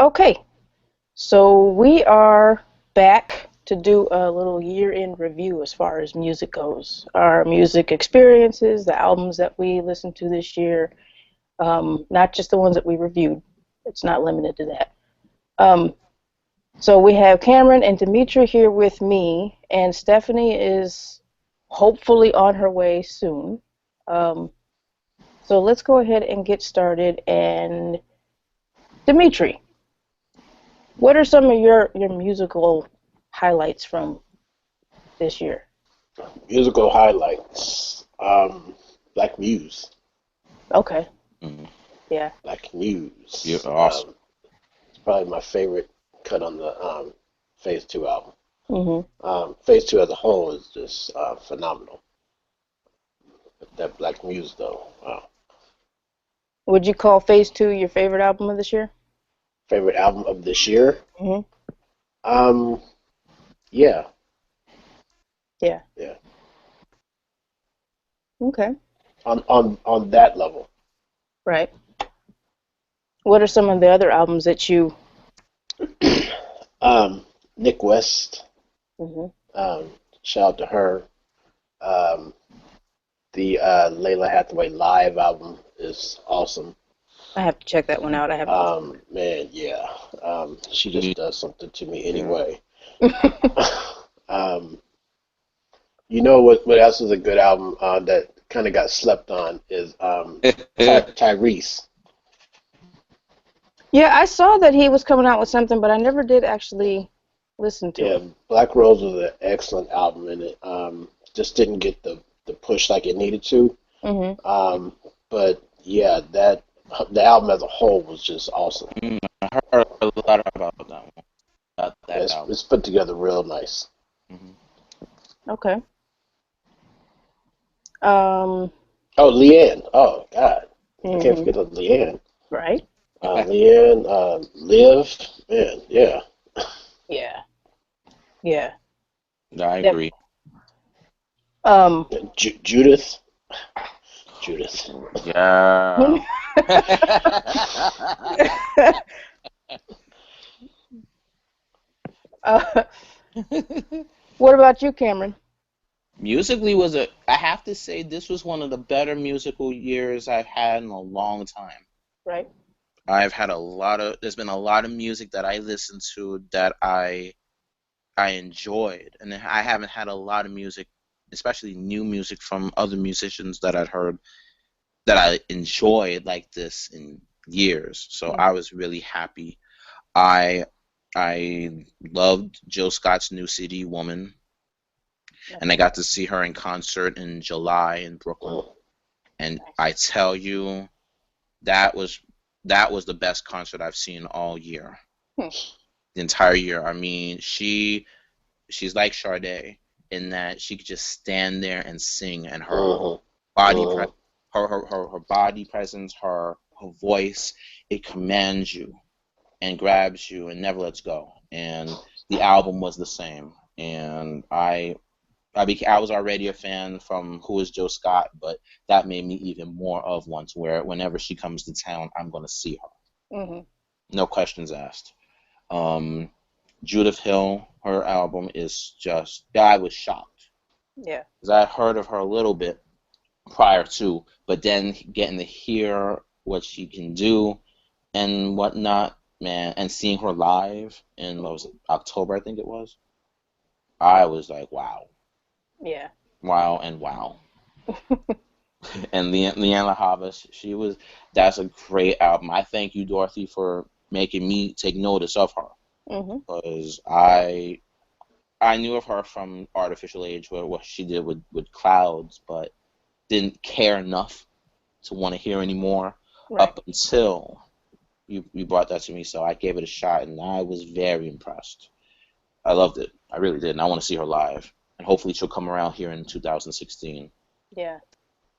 Okay, so we are back to do a little year-end review as far as music goes. Our music experiences, the albums that we listened to this year, not just the ones that we reviewed. It's not limited to that. Um, so we have Cameron and Dimitri here with me, and Stephanie is hopefully on her way soon. Um, so let's go ahead and get started. And Dimitri, what are some of your musical highlights from this year? Musical highlights. Black Muse. Okay, Mm, yeah. Black you're Muse. awesome. It's probably my favorite cut on the Phase 2 album. Mhm. Phase 2 as a whole is just phenomenal. That Black Muse, though. Wow. Would you call Phase Two your favorite album of this year? Favorite album of this year? Mhm. Um, yeah. Yeah. Yeah. Okay. On that level. Right. What are some of the other albums that you? Nick West. Mhm. Um, Shout out to her. Um, the Layla Hathaway live album is awesome. I have to check that one out. I haven't listened Man, yeah. She just Me does something to me too. anyway. to it. um, you know what else is a good album that kind of got slept on is Tyrese. Yeah, I saw that he was coming out with something, but I never did actually listen to Yeah, it. Black Rose was an excellent album, and it just didn't get the push like it needed to. Mhm. Um, but yeah, that the album as a whole was just awesome. I heard a lot about that one, about Yeah, that album. it's put together real nice. Hmm. Okay. Um. Oh, Leanne. Oh God, I can't Mhm. forget of Leanne. Right. Leanne, Liv, man, yeah. Yeah. Yeah. I Def- agree. um. Judith, Judith. Yeah. uh, what about you, Cameron? Musically was a. I have to say this was one of the better musical years I've had in a long time. Right. I've had a lot of. There's been a lot of music that I listened to that I enjoyed, and I haven't had a lot of music, especially new music from other musicians that I'd heard that I enjoyed like this in years. So I Mhm. was really happy. I I loved Jill Scott's new CD, Woman, and I Okay. got to see her in concert in July in Brooklyn. Mm, And Nice. I tell you, that was that was the best concert I've seen all year, Hmm. the entire year. I mean, she's like Sade in that she could just stand there and sing, and her mhm, body pre- mhm. her body presence, her voice, it commands you and grabs you and never lets go. And the album was the same. And I was already a fan from Who Is Joe Scott, but that made me even more of one to where whenever she comes to town, I'm gonna see her. Mhm. No questions asked. Um, Judith Hill, her album is just I was shocked Yeah. because I heard of her a little bit prior to, but then getting to hear what she can do and whatnot, man, and seeing her live in what was it, October, I think it was. I was like, wow, Yeah. wow, and wow. And Leanna Havas, that's a great album. I thank you, Dorothy, for making me take notice of her Mhm. because I knew of her from Artificial Age, where what she did with Clouds, but didn't care enough to want to hear anymore Right. up until you brought that to me. So I gave it a shot, and I was very impressed. I loved it. I really did, and I want to see her live. And hopefully she'll come around here in 2016. Yeah.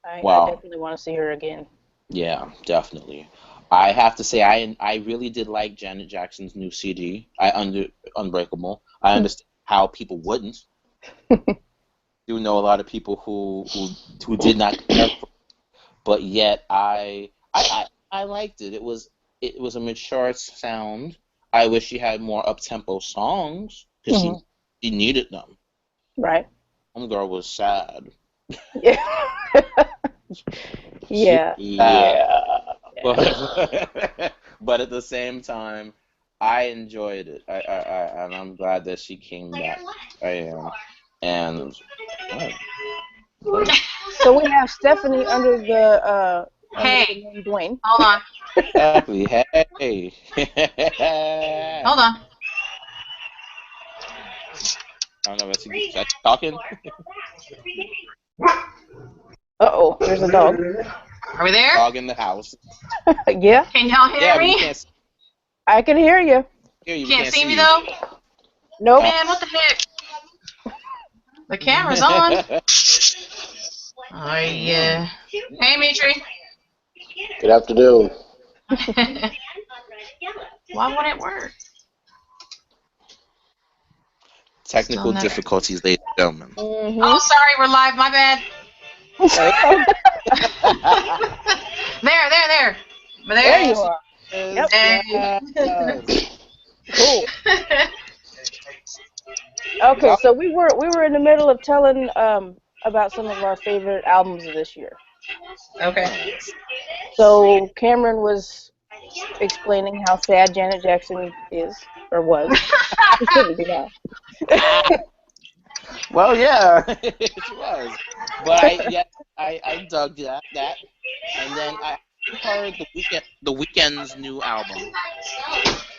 I Wow. definitely want to see her again. Yeah, definitely. I have to say I really did like Janet Jackson's new CD. I under Unbreakable. I understand how people wouldn't. Do know a lot of people who did not care for, but yet I liked it. It was a mature sound. I wish she had more up-tempo songs because Mhm. she needed them. Right. Homegirl was sad. Yeah. She Yeah. was sad. Yeah. Yeah. But at the same time, I enjoyed it. And I'm glad that she came back. I am. And oh, okay. So we have Stephanie under Hey, the name Dwayne. hold on. Exactly. Hey. Hold on. I don't know if she's talking. Uh-oh, there's a dog. Are we there? Dog in the house. Yeah, Can y'all hear Yeah, but you me? can't I can hear you. hear you. We Can't can't see see me you. though? Nope. Man, what the heck? The camera's on. Oh yeah. Hey, Mitri. Good afternoon. Why won't it work? Still Technical never. difficulties, ladies and gentlemen. Mm-hmm. Oh, sorry, we're live. My bad. There. But There there. you are. Yep. Hey. Yes. Cool. Okay, so we were in the middle of telling about some of our favorite albums of this year. Okay. So Cameron was explaining how sad Janet Jackson is or was. She shouldn't be now. Well, yeah, she was. But I dug that. And then I heard the Weeknd's new album,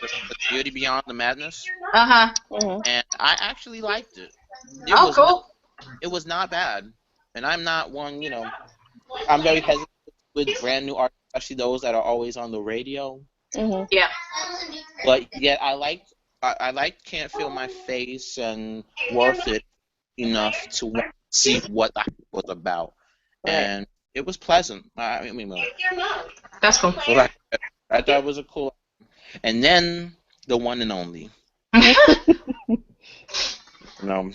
the Beauty Beyond the Madness, Uh-huh. Mm-hmm. and I actually liked it. Oh, cool. It was not bad. And I'm not one, I'm very hesitant with brand new artists, especially those that are always on the radio. Mm-hmm. Yeah. But yet I liked Can't Feel My Face and Worth It enough to want to see what the hype was about. Right. And it was pleasant. I mean, That's cool. so I thought it was a cool. And then the one and only.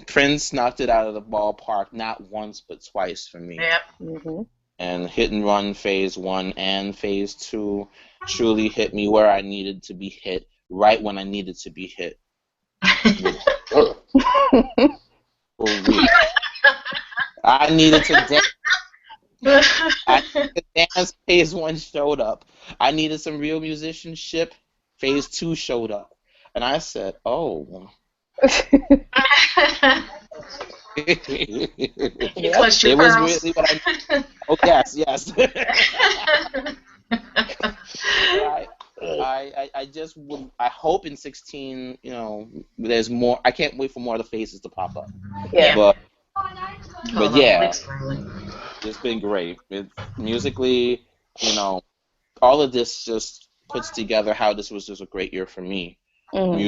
Prince knocked it out of the ballpark not once but twice for me. Yep. Mm-hmm. And Hit and Run Phase 1 and Phase 2 truly hit me where I needed to be hit, right when I needed to be hit. For real. I needed to dance. Phase 1 showed up. I needed some real musicianship. Phase 2 showed up. And I said, oh. You clutched your It was pearls. really what I. Oh yes. I just would. I hope in 16, there's more. I can't wait for more of the faces to pop up. Yeah. But Hold on, yeah, Link's scrolling. it's been great. It's musically, all of this just puts together how this was just a great year for me. Mm-hmm.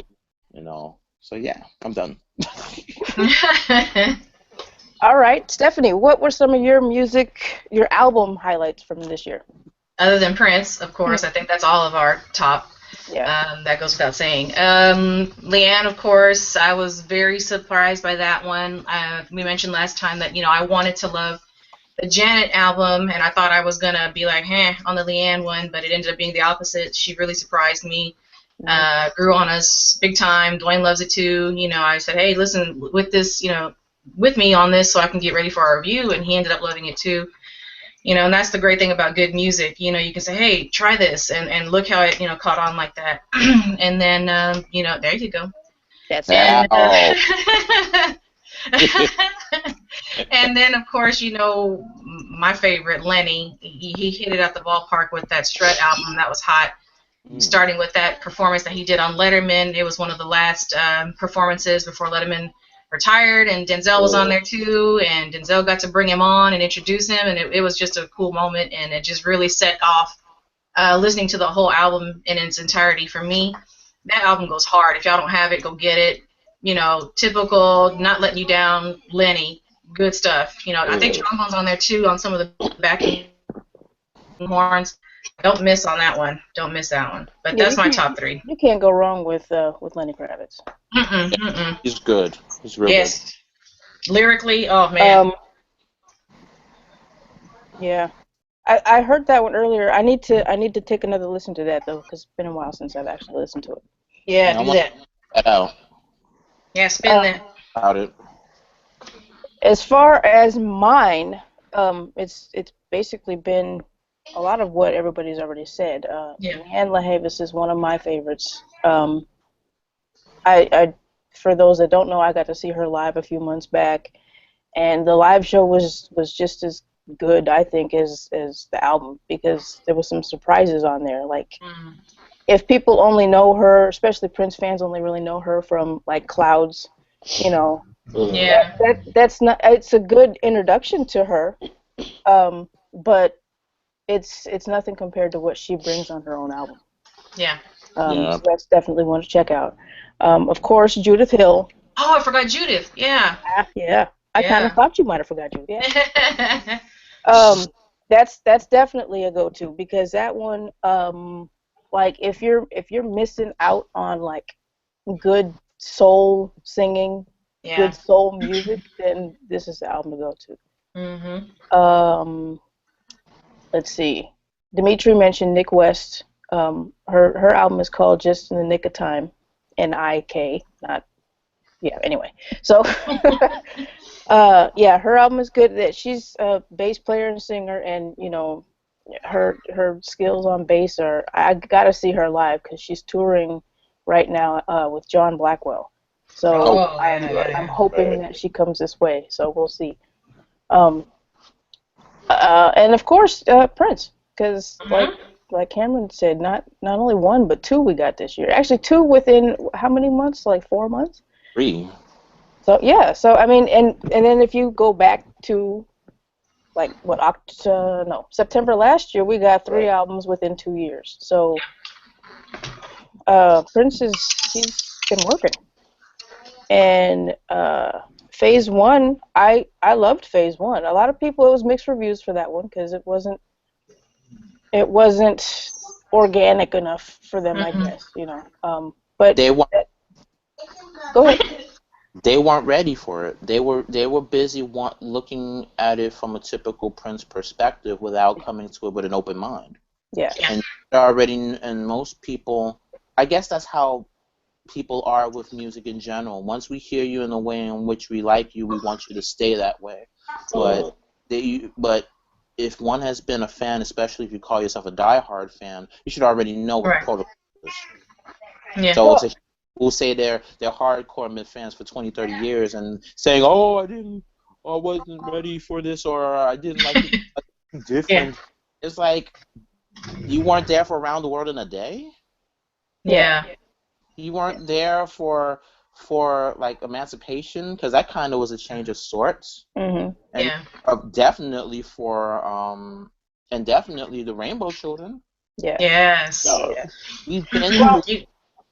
So yeah, I'm done. All right, Stephanie, what were some of your album highlights from this year? Other than Prince, of course, I think that's all of our top. Yeah. That goes without saying. Leanne, of course, I was very surprised by that one. We mentioned last time that, I wanted to love the Janet album, and I thought I was going to be like, on the Leanne one, but it ended up being the opposite. She really surprised me. Grew on us big time. Dwayne loves it too. I said, hey, listen, with this, with me on this so I can get ready for our review, and he ended up loving it too. And that's the great thing about good music. You can say, hey, try this, and look how it, caught on like that. And then, there you go. That's And, it. and then, of course, my favorite, Lenny, he hit it at the ballpark with that Strut album. That was hot. Starting with that performance that he did on Letterman. It was one of the last performances before Letterman retired, and Denzel was on there too, and Denzel got to bring him on and introduce him, and it was just a cool moment, and it just really set off listening to the whole album in its entirety. For me, that album goes hard. If y'all don't have it, go get it. Typical, not letting you down, Lenny, good stuff. I think trombone's on there too, on some of the backing horns. Don't miss on that one. Don't miss that one. But that's my top 3. You can't go wrong with Lenny Kravitz. He's good. He's real good. Lyrically, oh man. Yeah. I heard that one earlier. I need to take another listen to that though, because it's been a while since I've actually listened to it. Yeah, I do want that. that out Yeah, spin Uh, that. about it. as far as mine, it's basically been a lot of what everybody's already said. Yeah. Leanne LaHavis is one of my favorites. I for those that don't know, I got to see her live a few months back, and the live show was just as good, I think, as the album because there was some surprises on there. Like Mm. if people only know her, especially Prince fans, only really know her from like Clouds, you know, Mm-hmm. Yeah. that's not. It's a good introduction to her, but it's nothing compared to what she brings on her own album. Yeah. Yeah. So that's definitely one to check out. Of course, Judith Hill. Oh, I forgot Judith. Yeah. Yeah, I kind of Yeah. thought you might have forgot Judith. Yeah. That's definitely a go-to because that one, like if you're missing out on like good soul singing, Yeah. good soul music, then this is the album to go Mhm. to. Let's see. Dimitri mentioned Nick West. Her album is called Just in the Nick of Time, Nik, not yeah. Anyway, so yeah, her album is good. That she's a bass player and singer, and you know, her skills on bass are. I gotta see her live because she's touring right now with John Blackwell. So Oh, I'm yeah, yeah, I'm yeah. hoping Right. that she comes this way. So we'll see. Um, and of course Prince, because Mhm. like Cameron said, not only one but two we got this year. Actually, two within how many months? Like 4 months. 3. So yeah, so I mean, and then if you go back to like what no September last year, we got three Right. albums within 2 years. So Prince is he's been working, and Phase One, I loved Phase One. A lot of people it was mixed reviews for that one because it wasn't organic enough for them, I Mhm. guess. But They weren't go ahead. they weren't ready for it. They were busy looking at it from a typical Prince perspective without coming to it with an open mind. Yeah, Yeah. And and most people, I guess that's how people are with music in general. Once we hear you in the way in which we like you, we want you to stay that way. But Mm-hmm. but if one has been a fan, especially if you call yourself a diehard fan, you should already know what the Right. protocol is. Yeah. So it's well, a who say they're hardcore Myth fans for 20, 30 years and saying, "Oh, I wasn't ready for this, or I didn't like it Yeah. different." It's like you weren't there for Around the World in a Day. yeah. Yeah. You weren't there for like Emancipation, because that kind of was a change of sorts, Mhm. and Yeah. definitely for and definitely the Rainbow Children. Yeah. Yes. Oh, Yeah. We've been Well, through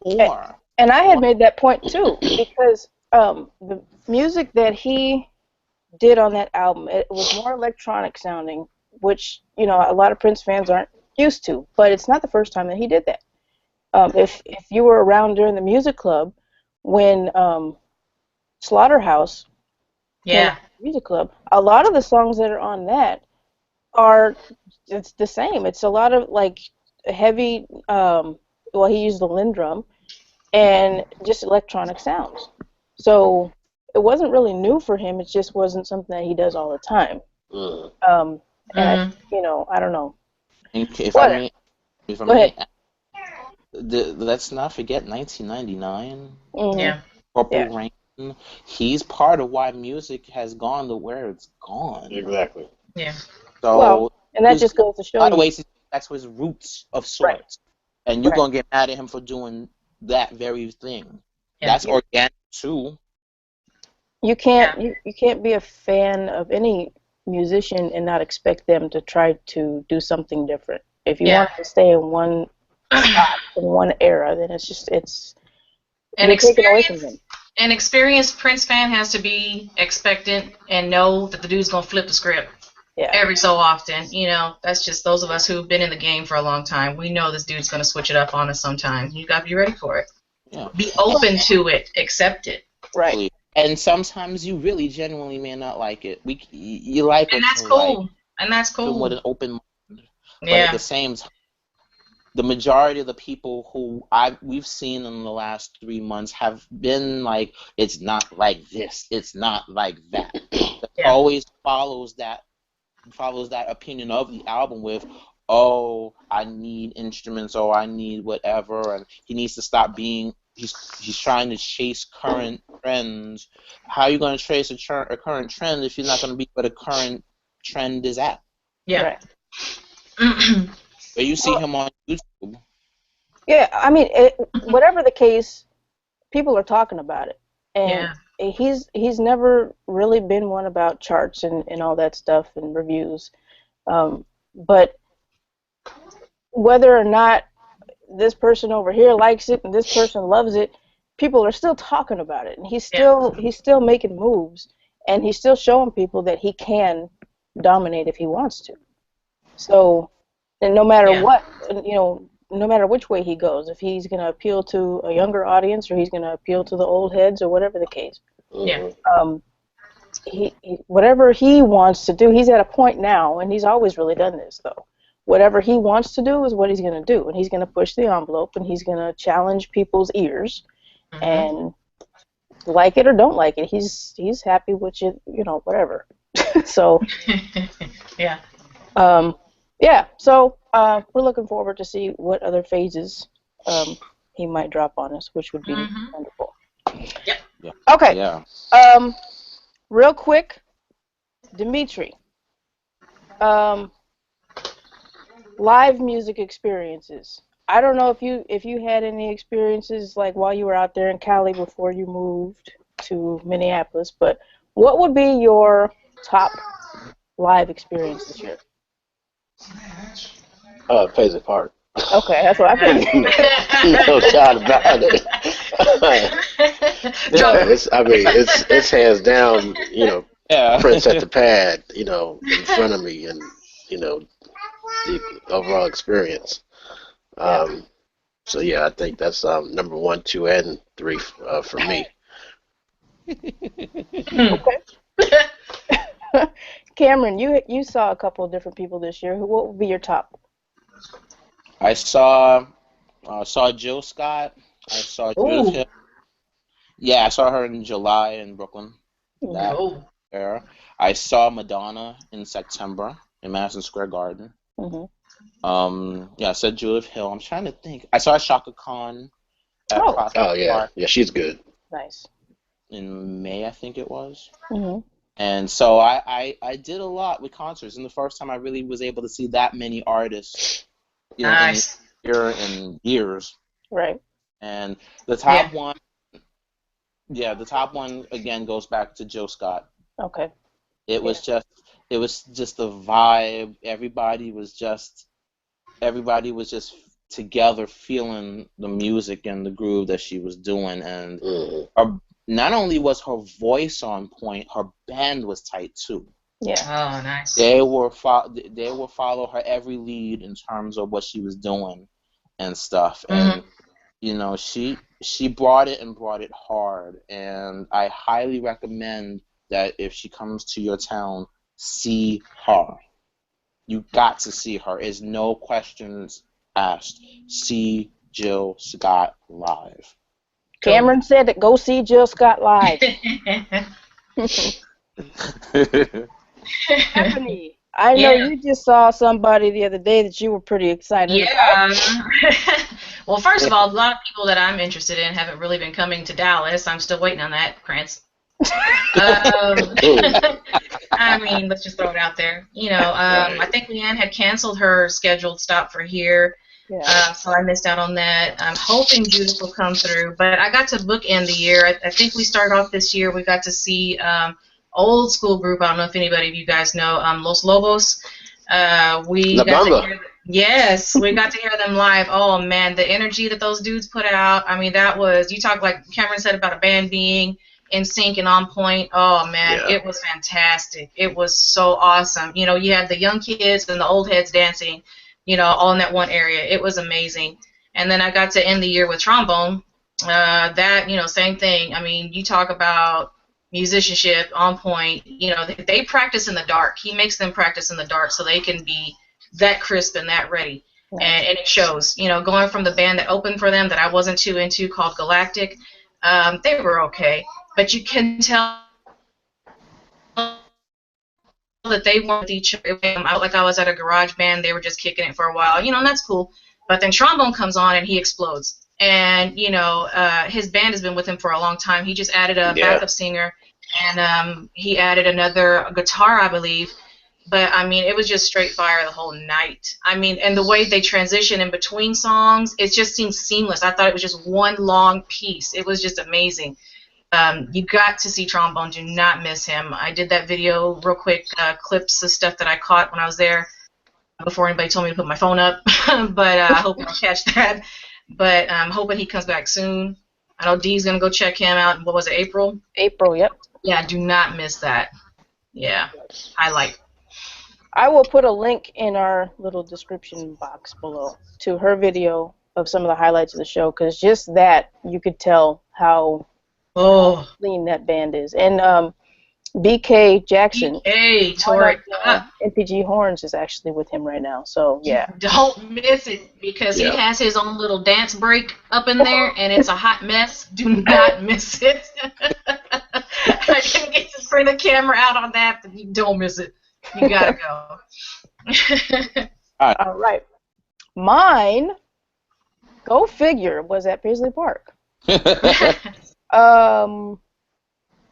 You. more. and I had More. made that point too because the music that he did on that album it was more electronic sounding, which a lot of Prince fans aren't used to. But it's not the first time that he did that. If you were around during the music club when Slaughterhouse came Yeah. out with the music club, a lot of the songs that are on that are it's the same. It's a lot of like heavy. Well, he used the Lindrum and just electronic sounds. So it wasn't really new for him. It just wasn't something that he does all the time. mm. Um, and Mhm. I don't know. And What? if I Go ahead. may, let's not forget 1999. Hmm. Yeah. Yeah. Purple Rain. He's part of why music has gone to where it's gone. Exactly. Yeah. Well, So and that there's just goes to a show lot of you. ways that's his roots of Right. sorts. And you're Right. gonna get mad at him for doing that very thing. Yeah. That's organic too. You can't Yeah. you can't be a fan of any musician and not expect them to try to do something different. If you Yeah. want to stay in one spot in one era, then it's An you're taking away from experience. him. An experienced Prince fan has to be expectant and know that the dude's gonna flip the script Yeah. every so often. That's just those of us who've been in the game for a long time. We know this dude's gonna switch it up on us sometimes. You gotta be ready for it. Yeah. Be open to it. Accept it. Right. And sometimes you really genuinely may not like it. You like And what you that's like, cool. And that's with cool. an open mind. But at Yeah. the same time, the majority of the people who we've seen in the last 3 months have been like, it's not like this, it's not like that. It always follows that opinion of the album with, oh, I need instruments, or I need whatever, and he needs to stop being. He's trying to chase current trends. How are you going to trace a current trend if you're not going to be where the current trend is at? Yeah. Right. Where you see him on YouTube. Yeah, I mean, whatever the case, people are talking about it, and he's never really been one about charts and all that stuff and reviews. But whether or not this person over here likes it and this person loves it, people are still talking about it, and he's still making moves, and he's still showing people that he can dominate if he wants to. So, and no matter what, no matter which way he goes, if he's going to appeal to a younger audience or he's going to appeal to the old heads or whatever the case, whatever he wants to do, he's at a point now, and he's always really done this though. Whatever he wants to do is what he's going to do, and he's going to push the envelope, and he's going to challenge people's ears, and like it or don't like it, he's happy with it, whatever. So so we're looking forward to see what other phases he might drop on us, which would be wonderful. Okay. Real quick, Dimitri. Live music experiences. I don't know if you had any experiences like while you were out there in Cali before you moved to Minneapolis, but what would be your top live experience this year? Paisley Park. Okay, that's what I figured. No doubt about it. It's hands down, Prince at the Pad, in front of me, and the overall experience. So I think that's number 1, 2, and 3 for me. Okay. Cameron, you saw a couple of different people this year. What would be your top? I saw Jill Scott. I saw Judith Hill. Yeah, I saw her in July in Brooklyn. I saw Madonna in September in Madison Square Garden. I said Judith Hill. I'm trying to think. I saw Shaka Khan at Prospect Park. Yeah, she's good. Nice. In May, I think it was. And so I did a lot with concerts, and the first time I really was able to see that many artists, nice. in years. Right. And the top one, the top one again goes back to Jill Scott. Okay. It was just the vibe. Everybody was just together feeling the music and the groove that she was doing, and not only was her voice on point, her band was tight too. Yeah. Oh, nice. They will follow her every lead in terms of what she was doing and stuff. And she brought it hard. And I highly recommend that if she comes to your town, see her. You got to see her. There's no questions asked. See Jill Scott live. Cameron said that go see Jill Scott live. Stephanie, I know you just saw somebody the other day that you were pretty excited about. Well, first of all, a lot of people that I'm interested in haven't really been coming to Dallas. I'm still waiting on that, Prince. I mean, let's just throw it out there. I think Leanne had canceled her scheduled stop for here. So I missed out on that. I'm hoping Judith will come through, but I got to bookend the year. I think we started off this year. We got to see old school group. I don't know if anybody of you guys know Los Lobos. We got to hear them live. Oh man, the energy that those dudes put out. I mean, that was, you talk like Cameron said about a band being in sync and on point. Oh man, it was fantastic. It was so awesome. You had the young kids and the old heads dancing, all in that one area. It was amazing. And then I got to end the year with trombone. Same thing. I mean, you talk about musicianship on point. They practice in the dark. He makes them practice in the dark so they can be that crisp and that ready. and it shows. You know, going from the band that opened for them that I wasn't too into called Galactic, they were okay, but you can tell that they weren't with each other. Like I was at a garage band, they were just kicking it for a while, you know, and that's cool. But then trombone comes on and he explodes. And, you know, his band has been with him for a long time. He just added a backup singer, and he added another guitar, I believe. But, I mean, it was just straight fire the whole night. I mean, and the way they transition in between songs, it just seemed seamless. I thought it was just one long piece. It was just amazing. You got to see trombone. Do not miss him. I did that video real quick, clips of stuff that I caught when I was there before anybody told me to put my phone up. But I hope you'll catch that. But I'm hoping he comes back soon. I know Dee's going to go check him out. What was it, April? April, yep. Yeah, do not miss that. Yeah, highlight. I will put a link in our little description box below to her video of some of the highlights of the show, because just that, you could tell how clean that band is. And BK Jackson, tore it up. NPG Horns is actually with him right now, so yeah. Don't miss it, because he has his own little dance break up in there, and it's a hot mess. Do not miss it. I didn't get to bring the camera out on that, but you don't miss it. You gotta go. All right. Mine, go figure, was at Paisley Park.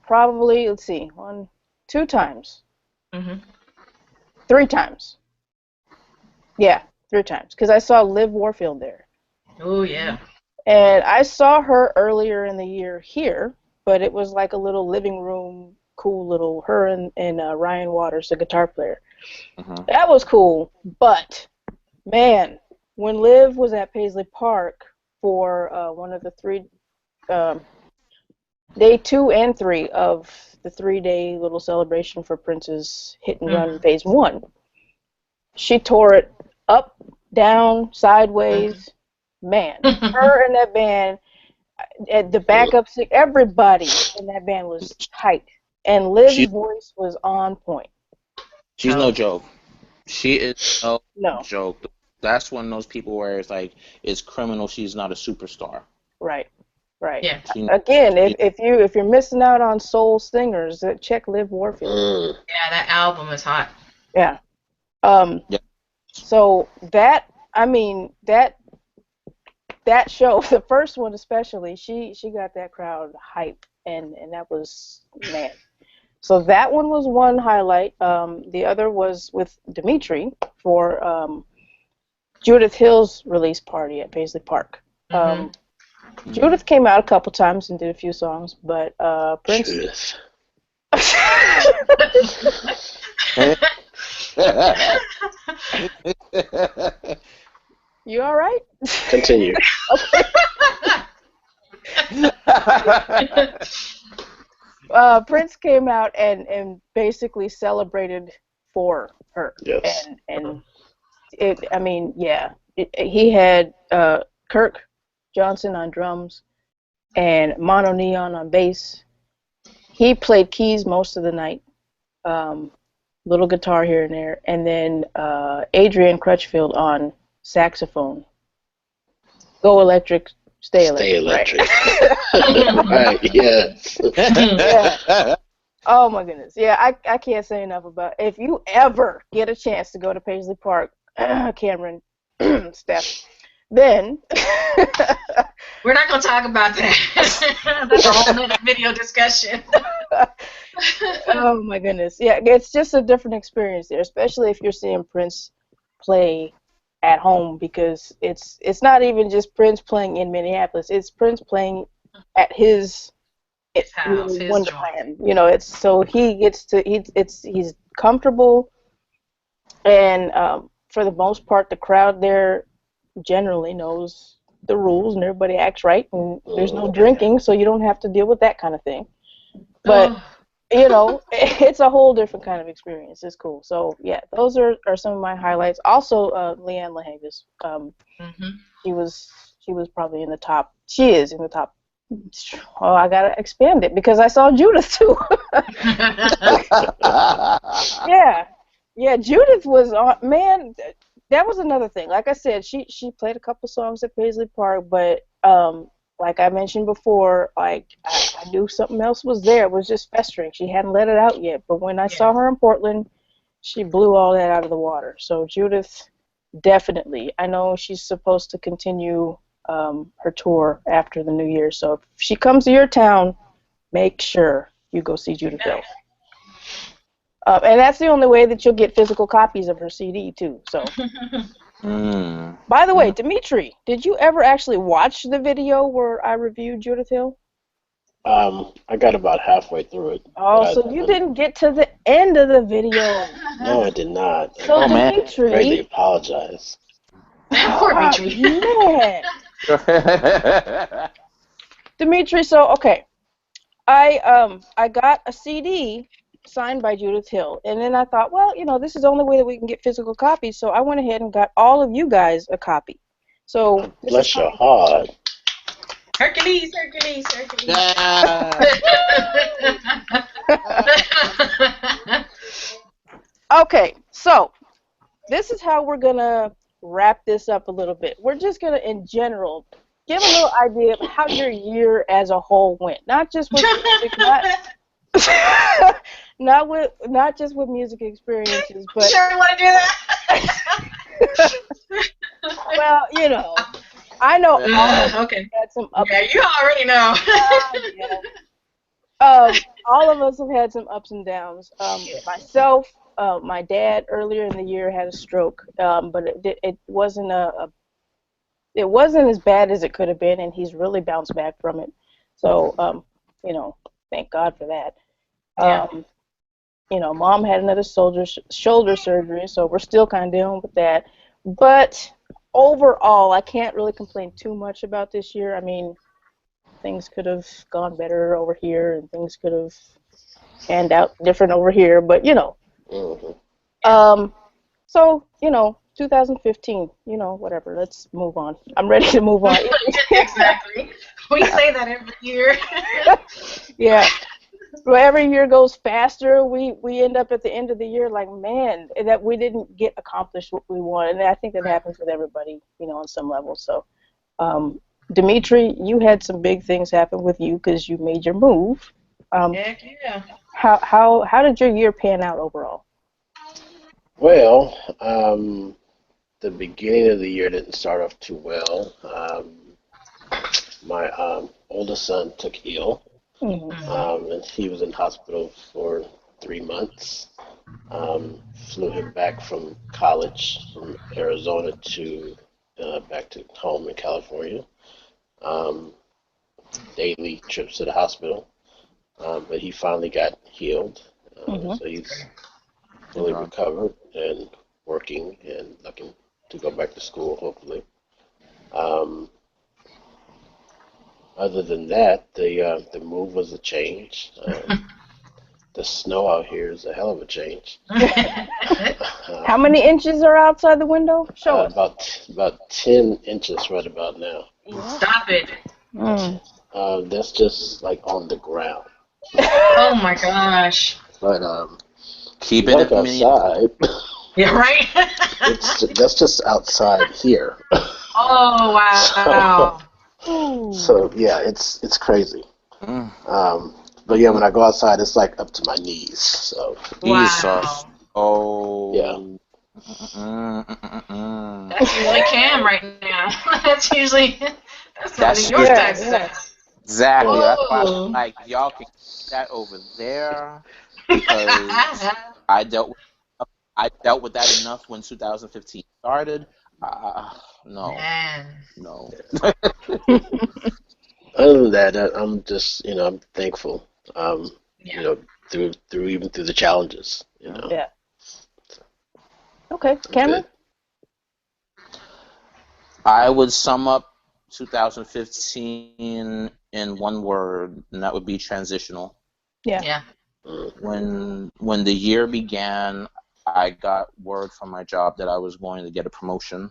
Probably, let's see, 2 times. 3 times. Yeah, 3 times. Because I saw Liv Warfield there. Oh, yeah. And I saw her earlier in the year here, but it was like a little living room, cool little, her and Ryan Waters, the guitar player. That was cool, but, man, when Liv was at Paisley Park for one of the 3, day 2 and 3 of the 3-day little celebration for Prince's Hit and Run Phase 1, she tore it up, down, sideways. Man, her and that band, at the backup, everybody in that band was tight. And Liv's voice was on point. She's no joke. She is no joke. That's one of those people where it's like, it's criminal she's not a superstar. Right. Right. Yeah. Again, if you're missing out on soul singers, check Liv Warfield. Yeah, that album is hot. Yeah. So that, I mean, that show, the first one especially, she got that crowd hype, and that was, man. So that one was one highlight. The other was with Dimitri for Judith Hill's release party at Paisley Park. Judith came out a couple times and did a few songs, but Prince. Judith. You all right? Continue. Prince came out and basically celebrated for her. Yes. And it, I mean, yeah, he had Kirk Johnson on drums and Mono Neon on bass. He played keys most of the night, little guitar here and there, and then Adrian Crutchfield on saxophone. Go electric, stay electric. Right, right, yes. Yeah. Oh my goodness. Yeah, I can't say enough about it. If you ever get a chance to go to Paisley Park, Cameron, Steph, then we're not going to talk about that. That's a whole nother video discussion. Oh my goodness. Yeah, it's just a different experience there, especially if you're seeing Prince play at home, because it's not even just Prince playing in Minneapolis. It's Prince playing at his house, his Wonderland. You know, it's so he gets to he's comfortable, and for the most part, the crowd there generally knows the rules and everybody acts right, and there's no drinking, so you don't have to deal with that kind of thing. But you know, it's a whole different kind of experience. It's cool. So yeah, those are some of my highlights. Also, Leanne LaHavis. She was probably in the top. She is in the top. Oh, I gotta expand it because I saw Judith too. Yeah, Judith was on. Man, that was another thing. Like I said, she played a couple songs at Paisley Park, but like I mentioned before, like I knew something else was there. It was just festering. She hadn't let it out yet. But when I saw her in Portland, she blew all that out of the water. So Judith, definitely. I know she's supposed to continue her tour after the New Year. So if she comes to your town, make sure you go see Judith Hill. And that's the only way that you'll get physical copies of her CD too. So. By the way, Dimitri, did you ever actually watch the video where I reviewed Judith Hill? I got about halfway through it. Oh, so you didn't get to the end of the video. No, I did not. So Dimitri, I greatly apologize. Poor Dimitri. Man. Dimitri, so okay, I got a CD signed by Judith Hill, and then I thought, well, you know, this is the only way that we can get physical copies, so I went ahead and got all of you guys a copy. So bless your heart. Hercules. Yeah. Okay, so this is how we're gonna wrap this up a little bit. We're just gonna, in general, give a little idea of how your year as a whole went, not just with music, not just with music experiences, but. Sure, you want to do that? Well, you know, I know all of us okay. had some ups. Yeah, you already know. All of us have had some ups and downs. Myself, my dad earlier in the year had a stroke, but it wasn't it wasn't as bad as it could have been, and he's really bounced back from it. So, you know, thank God for that. Yeah. You know, Mom had another shoulder surgery, so we're still kind of dealing with that. But overall, I can't really complain too much about this year. I mean, things could have gone better over here, and things could have panned out different over here. But you know, so you know, 2015. You know, whatever. Let's move on. I'm ready to move on. Exactly. We say that every year. Yeah. Well, every year goes faster. We end up at the end of the year like, man, that we didn't get accomplished what we wanted. And I think that happens with everybody, you know, on some level. So, Dimitri, you had some big things happen with you because you made your move. Heck yeah. How did your year pan out overall? Well, the beginning of the year didn't start off too well. My oldest son took ill. And he was in hospital for 3 months. Flew him back from college from Arizona to back to home in California. Daily trips to the hospital, but he finally got healed. So he's fully recovered and working and looking to go back to school, hopefully. Other than that, the move was a change. The snow out here is a hell of a change. How many inches are outside the window? Show us. About 10 inches right about now. Stop it. That's just like on the ground. Oh my gosh. But keep it outside. Yeah, right. That's just outside here. Oh wow. So yeah, it's crazy. But yeah, when I go outside, it's like up to my knees. So Jesus. Oh. Yeah. That's usually Cam right now. That's usually that's your taxes. Yeah. Exactly. That's why I'm like, y'all can keep that over there because I dealt with that enough when 2015 started. No. Man. No. Other than that, I'm just, I'm thankful. You know, through the challenges, you know. Yeah. Okay, Cameron? I would sum up 2015 in one word, and that would be transitional. Yeah. When the year began, I got word from my job that I was going to get a promotion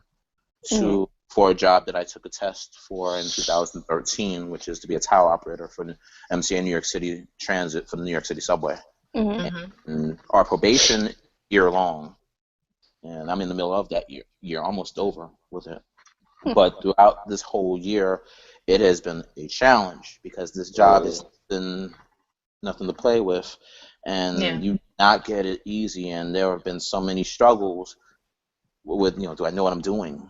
for a job that I took a test for in 2013, which is to be a tower operator for the MTA New York City Transit for the New York City subway. And our probation year long. and I'm in the middle of that year almost over with it. But throughout this whole year, it has been a challenge because this job has been nothing to play with, and you not get it easy. And there have been so many struggles with, do I know what I'm doing?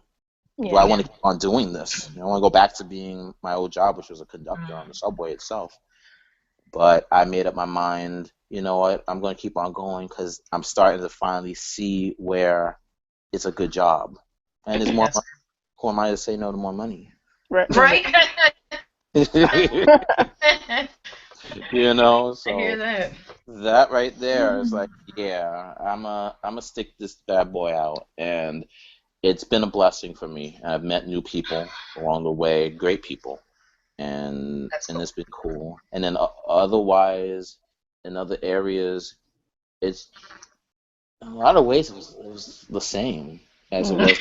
Do I want to keep on doing this? I want to go back to being my old job, which was a conductor on the subway itself. But I made up my mind, you know what, I'm going to keep on going because I'm starting to finally see where it's a good job. And there's more money. Who am I to say no to more money? Right. You know, so I hear that. That right there is like, yeah, I'm a stick this bad boy out, and it's been a blessing for me. I've met new people along the way, great people, and it's been cool. And then otherwise, in other areas, it's in a lot of ways it was the same as it was.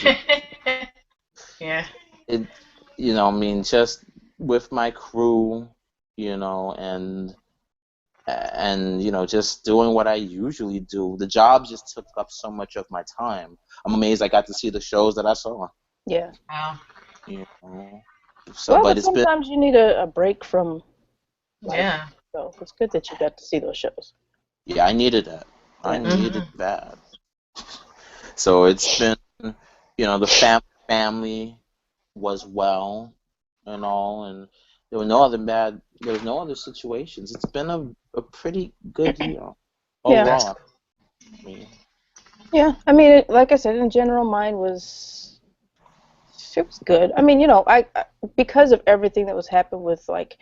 Yeah. It, I mean, just with my crew, and just doing what I usually do. The job just took up so much of my time. I'm amazed I got to see the shows that I saw. Yeah. Wow. So, well, but it's sometimes you need a break from life. Yeah. So it's good that you got to see those shows. Yeah, I needed that. I needed that. So it's been, the family was well and all, and there was no other situations. It's been a pretty good year overall. Yeah, I mean, like I said, in general, mine was good. I mean, I because of everything that was happening with like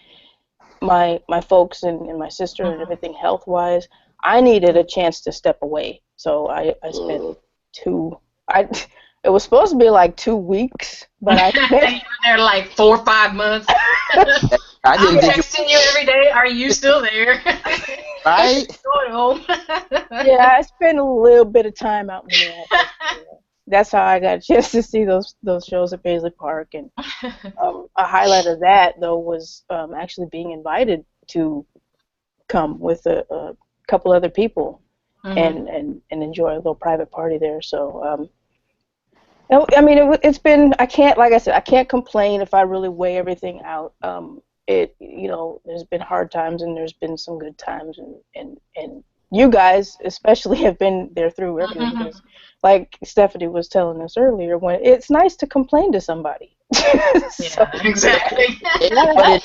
my folks and my sister and everything health wise, I needed a chance to step away. So I spent it was supposed to be like 2 weeks, but I spent you were there like 4 or 5 months. I'm texting you every day. Are you still there? Right? Going home. Yeah, I spent a little bit of time out in the office. That's how I got a chance to see those shows at Paisley Park. And a highlight of that, though, was actually being invited to come with a couple other people and enjoy a little private party there. So, I mean, it's been, I can't complain if I really weigh everything out. There's been hard times and there's been some good times, and you guys especially have been there through everything because, like Stephanie was telling us earlier, when it's nice to complain to somebody. Exactly. But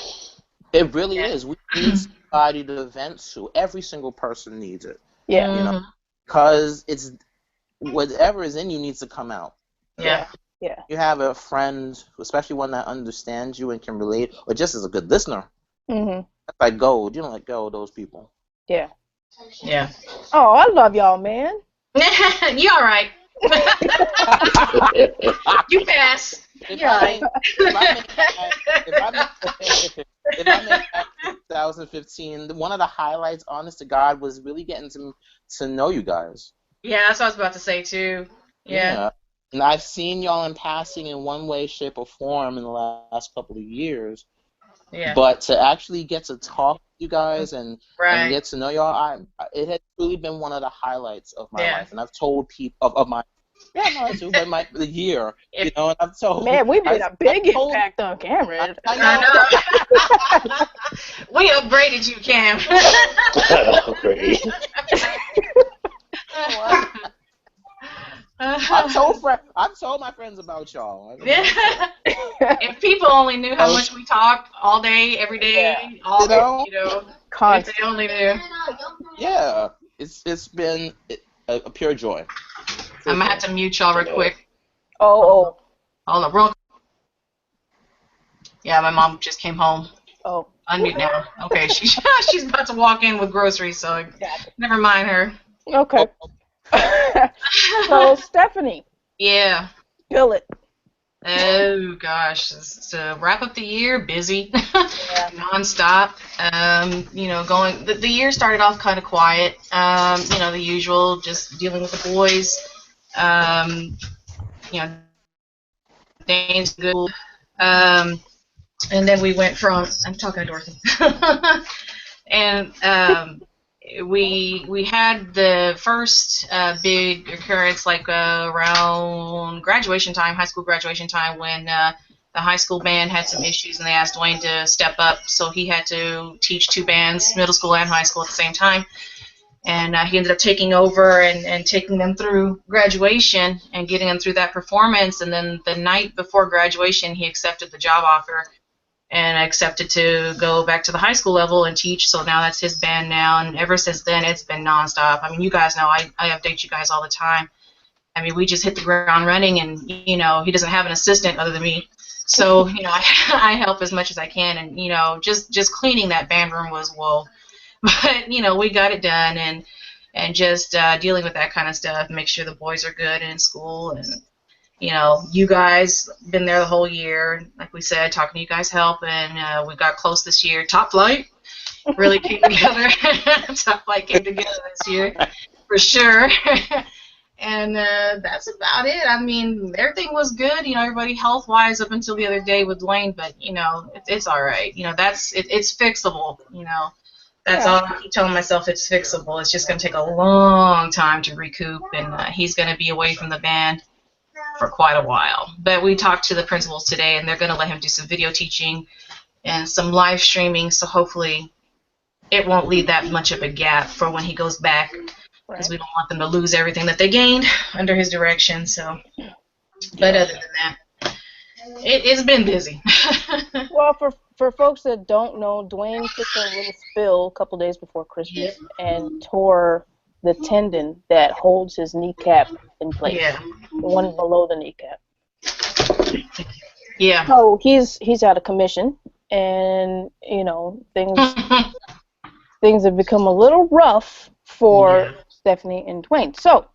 it really is. We need somebody to vent to. Every single person needs it. Yeah. Because it's whatever is in you needs to come out. Yeah. Yeah. You have a friend, especially one that understands you and can relate, or just as a good listener. That's like gold. You don't let go of those people. Yeah. Yeah. Oh, I love y'all, man. You all right? You pass. You're all right. If I make that 2015, one of the highlights, honest to God, was really getting to know you guys. Yeah, that's what I was about to say too. Yeah. And I've seen y'all in passing in one way, shape, or form in the last couple of years. Yeah. But to actually get to talk to you guys and get to know y'all, it has really been one of the highlights of my life. And I've told people of my too, but the year, and I've told. Man, we made a big impact on Cameron. I know. We upgraded you, Cam. Great. I've told my friends about y'all. If people only knew how much we talked all day, every day, all day, if they only knew. Yeah, it's been a pure joy. I'm gonna have to mute y'all real quick. Oh. Hold on, real. Yeah, my mom just came home. Oh. Unmute now. Okay, she's about to walk in with groceries, so never mind her. Okay. So, Stephanie. Yeah. Fill it. Oh gosh, to wrap up the year, busy, nonstop. The year started off kind of quiet. The usual, just dealing with the boys. Dane's good. And then we went from. I'm talking to Dorothy. And we had the first big occurrence like around graduation time, high school graduation time, when the high school band had some issues and they asked Dwayne to step up, so he had to teach two bands, middle school and high school, at the same time. And he ended up taking over and taking them through graduation and getting them through that performance. And then the night before graduation, he accepted the job offer and accepted to go back to the high school level and teach. So now that's his band now. And ever since then, it's been nonstop. I mean, you guys know I update you guys all the time. I mean, we just hit the ground running, and, you know, he doesn't have an assistant other than me. So, you know, I help as much as I can. And, you know, just cleaning that band room was whoa. But, you know, we got it done, and just dealing with that kind of stuff, make sure the boys are good in school. And, you know, you guys been there the whole year. Like we said, talking to you guys help, and we got close this year. Top Flight really came together. Top Flight came together this year, for sure. And that's about it. I mean, everything was good, you know, everybody health-wise up until the other day with Dwayne, but, you know, it's all right. You know, it's fixable, you know. That's all I keep telling myself, it's fixable. It's just going to take a long time to recoup, and he's going to be away from the band for quite a while. But we talked to the principals today, and they're going to let him do some video teaching and some live streaming, so hopefully it won't leave that much of a gap for when he goes back, because we don't want them to lose everything that they gained under his direction. So, but other than that, it's been busy. Well, for folks that don't know, Dwayne took a little spill a couple days before Christmas and tore the tendon that holds his kneecap in place. Yeah. The one below the kneecap. Yeah. So he's out of commission, and, you know, things have become a little rough for Stephanie and Dwayne. So,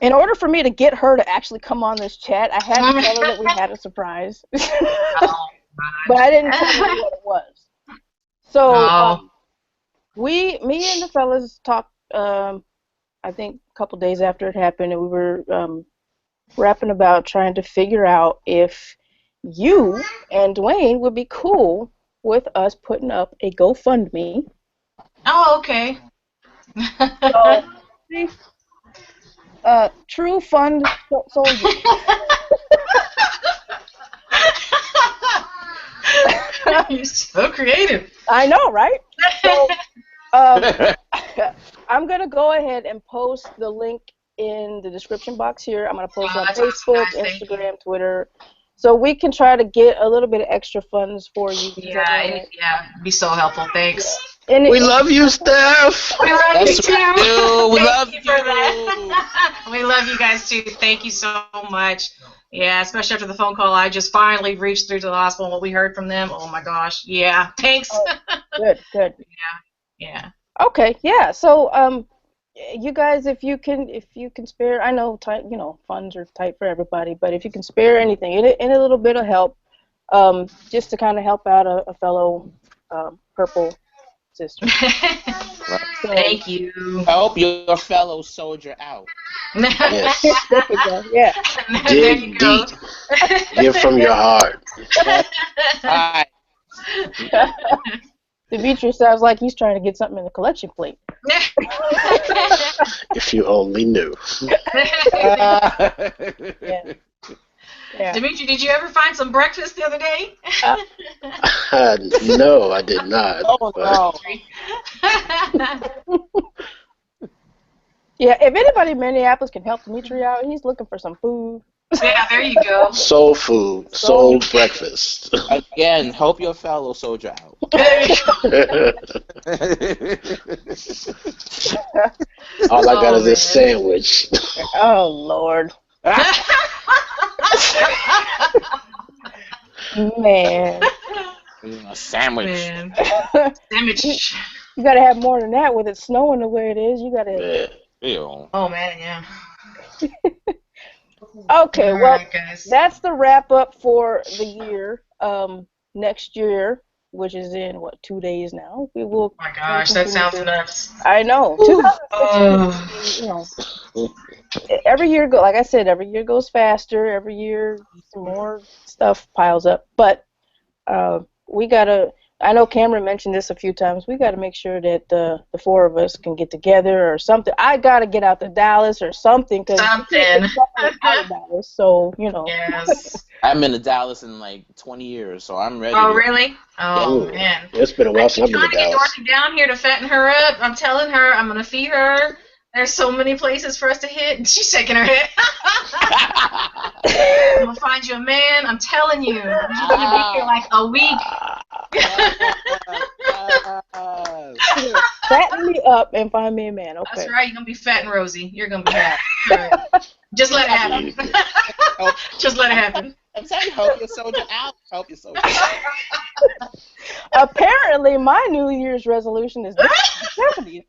in order for me to get her to actually come on this chat, I had to tell her that we had a surprise. But I didn't tell her what it was. So, me and the fellas talked, I think a couple days after it happened, and we were rapping about trying to figure out if you and Dwayne would be cool with us putting up a GoFundMe. Oh, okay. So, True Fund Soldier. You're so creative. I know, right? So, I'm going to go ahead and post the link in the description box here. I'm going to post on Facebook, Instagram, Twitter, so we can try to get a little bit of extra funds for you. Yeah, it'd be so helpful. Thanks. Yeah. We love you, Steph. We love you too. We love you for that. We love you guys too. Thank you so much. Yeah, especially after the phone call, I just finally reached through to the hospital. What we heard from them, oh my gosh. Yeah, thanks. Good. Yeah. Okay, yeah. So, you guys, if you can spare, I know, funds are tight for everybody, but if you can spare anything, any little bit of help, just to kind of help out a fellow purple sister. So, thank you. Help your fellow soldier out. Yes. There you go. Yeah. Dig deep. Give from your heart. Hi. Demetrius sounds like he's trying to get something in the collection plate. If you only knew. Yeah. Dimitri, did you ever find some breakfast the other day? No, I did not. Oh, no. Yeah, if anybody in Minneapolis can help Dimitri out, he's looking for some food. Yeah, there you go. Soul food, soul breakfast. Again, help your fellow soldier out. All I got is this sandwich. Oh, Lord. Man. A sandwich. Man. Sandwich. You gotta have more than that with it snowing the way it is. You gotta. Ew. Oh, man, yeah. Okay, All well, right, guys. that's the wrap up for the year. Next year, which is in 2 days now, we will. Oh my gosh, that sounds nuts. I know. 2016, every year like I said, every year goes faster. Every year, some more stuff piles up. But we gotta I know Cameron mentioned this a few times. We got to make sure that the four of us can get together or something. I got to get out to Dallas or something because Something. out of Dallas. So Yes. I haven't been to Dallas in like 20 years, so I'm ready. Oh, really? Oh, Yeah. man. It's been a while since I've been to I'm trying to get Dallas. Dorothy down here to fatten her up. I'm telling her I'm going to feed her. There's so many places for us to hit. She's shaking her head. I'm going to find you a man. I'm telling you. You're going to be here like a week. Fatten me up and find me a man. Okay. That's right. You're going to be fat and rosy. You're going to be happy. Just let it happen. Just let it happen. I'm saying, help your soldier out. Help your soldier out. Apparently, my New Year's resolution is Stephanie.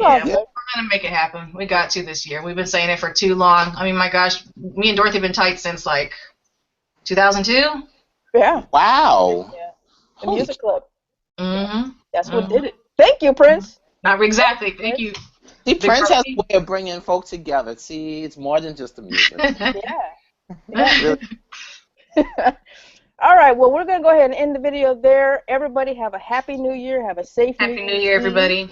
Yeah, we're gonna make it happen. We got to this year. We've been saying it for too long. I mean, my gosh, me and Dorothy have been tight since like 2002. Yeah. Wow. Yeah. The music club. Mm-hmm. That's what did it. Thank you, Prince. Not exactly. Thank you. See, Prince has a way of bringing folk together. See, it's more than just the music. Yeah. All right. Well, we're gonna go ahead and end the video there. Everybody have a happy New Year. Have a safe Happy New Year, everybody.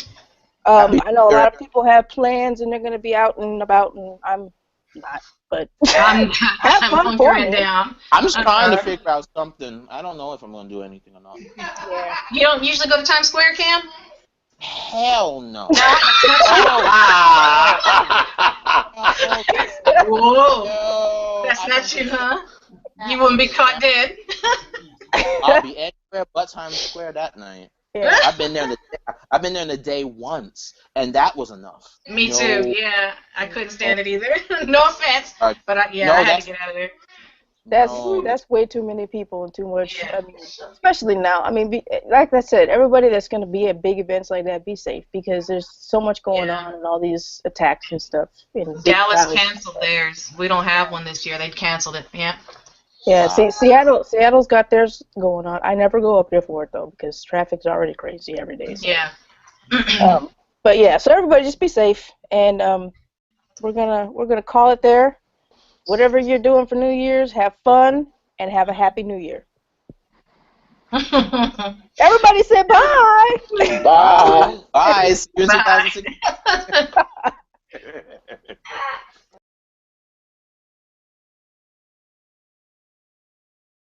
I know a lot of people have plans and they're going to be out and about, and I'm not, but I'm hunkering me. down. I'm just trying to figure out something. I don't know if I'm going to do anything or not. Yeah. You don't usually go to Times Square, Cam? Hell no. Whoa. No, That's not you, huh? You wouldn't be caught dead. I'll be anywhere but Times Square that night. Yeah. I've been there in the day once, and that was enough. Me too. Yeah, I couldn't stand it either. No offense, but I had to get out of there. That's way too many people and too much. Yeah. I mean, especially now. I mean, like I said, everybody that's going to be at big events like that, be safe because there's so much going on and all these attacks and stuff. Dallas canceled theirs. We don't have one this year. They canceled it. Yeah. Yeah, see, Seattle's got theirs going on. I never go up there for it though because traffic's already crazy every day. So. Yeah. But yeah, so everybody just be safe, and we're gonna call it there. Whatever you're doing for New Year's, have fun and have a happy New Year. Everybody say bye. Bye. Bye. See you in 2016.